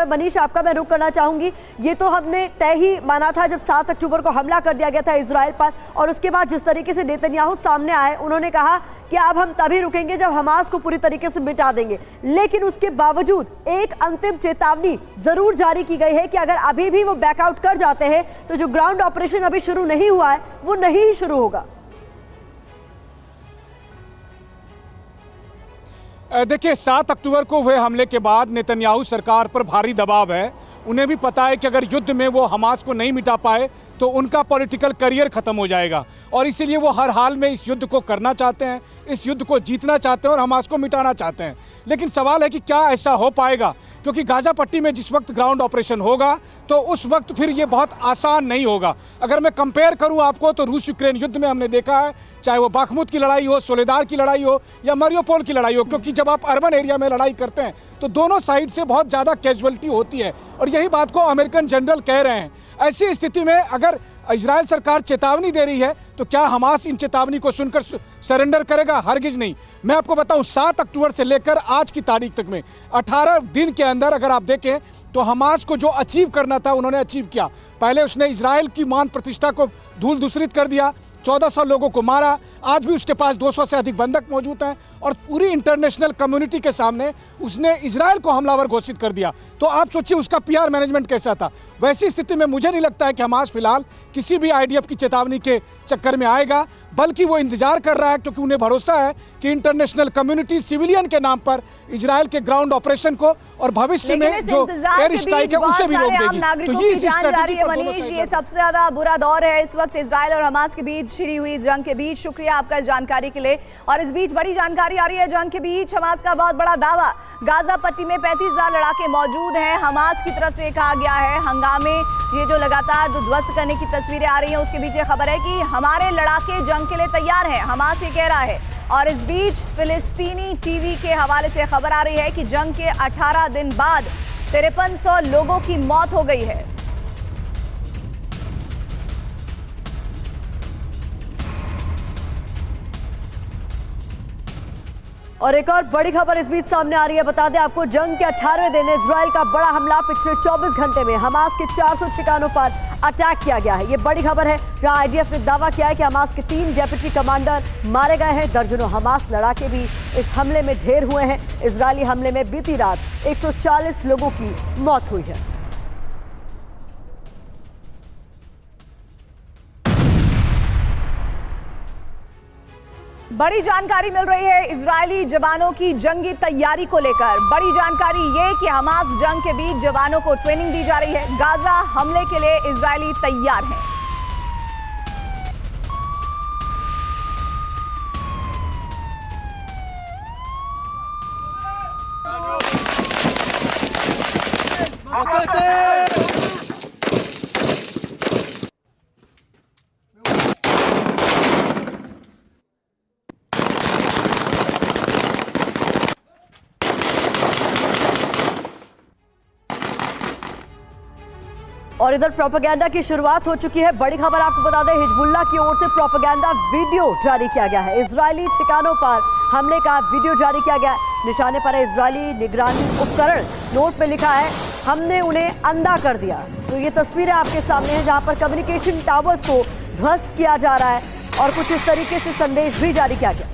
पर मनीष आपका मैं रुख करना चाहूंगी। ये तो हमने तय ही माना था जब 7 अक्टूबर को हमला कर दिया गया था इजराइल पर, और उसके बाद जिस तरीके से नेतन्याहू सामने आए, उन्होंने कहा कि अब हम तभी रुकेंगे जब हमास को पूरी तरीके से मिटा देंगे। लेकिन उसके बावजूद एक अंतिम चेतावनी जरूर जारी की गई है कि अगर अभी भी वो बैकआउट कर जाते हैं तो जो ग्राउंड ऑपरेशन अभी शुरू नहीं हुआ है वो नहीं शुरू होगा। देखिए, 7 अक्टूबर को हुए हमले के बाद नेतन्याहू सरकार पर भारी दबाव है। उन्हें भी पता है कि अगर युद्ध में वो हमास को नहीं मिटा पाए तो उनका पॉलिटिकल करियर खत्म हो जाएगा, और इसीलिए वो हर हाल में इस युद्ध को करना चाहते हैं, इस युद्ध को जीतना चाहते हैं और हमास को मिटाना चाहते हैं। लेकिन सवाल है कि क्या ऐसा हो पाएगा, क्योंकि गाजा पट्टी में जिस वक्त ग्राउंड ऑपरेशन होगा तो उस वक्त फिर ये बहुत आसान नहीं होगा। अगर मैं कंपेयर करूं आपको तो रूस यूक्रेन युद्ध में हमने देखा है, चाहे वो बाखमुत की लड़ाई हो, सोलेदार की लड़ाई हो या मारियोपोल की लड़ाई हो, क्योंकि जब आप अर्बन एरिया में लड़ाई करते हैं तो दोनों साइड से बहुत ज़्यादा कैजुअलिटी होती है, और यही बात को अमेरिकन जनरल कह रहे हैं। ऐसी स्थिति में अगर इजराइल सरकार चेतावनी दे रही है तो क्या हमास इन चेतावनी को सुनकर सरेंडर करेगा? हरगिज नहीं। मैं आपको बताऊं, 7 अक्टूबर से लेकर आज की तारीख तक में 18 दिन के अंदर अगर आप देखें तो हमास को जो अचीव करना था उन्होंने अचीव किया। पहले उसने इजराइल की मान प्रतिष्ठा को धूल दूसरित कर दिया, 1400 लोगों को मारा, आज भी उसके पास 200 से अधिक बंधक मौजूद हैं, और पूरी इंटरनेशनल कम्युनिटी के सामने उसने इजराइल को हमलावर घोषित कर दिया। तो आप सोचिए उसका पीआर मैनेजमेंट कैसा था। वैसी स्थिति में मुझे नहीं लगता है कि हमास फिलहाल किसी भी आईडीएफ की चेतावनी के चक्कर में आएगा, बल्कि वो इंतजार कर रहा है, क्योंकि उन्हें भरोसा है कि इंटरनेशनल कम्युनिटी सिविलियन के नाम पर इजराइल के ग्राउंड ऑपरेशन को और भविष्य में जो एयर स्ट्राइक है उसे भी रोक देगी। तो ये स्ट्रैटेजी पर मनीष, ये सबसे ज्यादा बुरा दौर है इस वक्त इजराइल और हमास के बीच छिड़ी हुई जंग के बीच। शुक्रिया आपका इस जानकारी के लिए। और इस बीच बड़ी जानकारी आ रही है जंग के बीच, हमास का बहुत बड़ा दावा, गाजा पट्टी में 35,000 लड़ाके मौजूद हैं। हमास की तरफ से कहा गया है हंगामे ये जो लगातार ध्वस्त करने की तस्वीरें आ रही हैं, उसके बीच ये खबर है कि हमारे लड़ाके जंग के लिए तैयार हैं, हमास ये कह रहा है। और इस बीच फिलिस्तीनी टीवी के हवाले से खबर आ रही है कि जंग के 18 दिन बाद 5300 लोगों की मौत हो गई है। और एक और बड़ी खबर इस बीच सामने आ रही है। बता दें आपको, जंग के 18वें दिन इजराइल का बड़ा हमला, पिछले 24 घंटे में हमास के 400 ठिकानों पर अटैक किया गया है। ये बड़ी खबर है, जहां आईडीएफ ने दावा किया है कि हमास के 3 डेप्यूटी कमांडर मारे गए हैं। दर्जनों हमास लड़ाके भी इस हमले में ढेर हुए हैं। इजरायली हमले में बीती रात 140 लोगों की मौत हुई है। बड़ी जानकारी मिल रही है इजरायली जवानों की जंगी तैयारी को लेकर। बड़ी जानकारी ये कि हमास जंग के बीच जवानों को ट्रेनिंग दी जा रही है। गाजा हमले के लिए इजरायली तैयार हैं। और इधर प्रोपेगेंडा की शुरुआत हो चुकी है। बड़ी खबर आपको बता दें, हिजबुल्लाह की ओर से प्रोपेगेंडा वीडियो जारी किया गया है। इजरायली ठिकानों पर हमले का वीडियो जारी किया गया है। निशाने पर है इजरायली निगरानी उपकरण। नोट पे लिखा है, हमने उन्हें अंधा कर दिया। तो ये तस्वीरें आपके सामने हैं, जहां पर कम्युनिकेशन टावर्स को ध्वस्त किया जा रहा है और कुछ इस तरीके से संदेश भी जारी किया गया।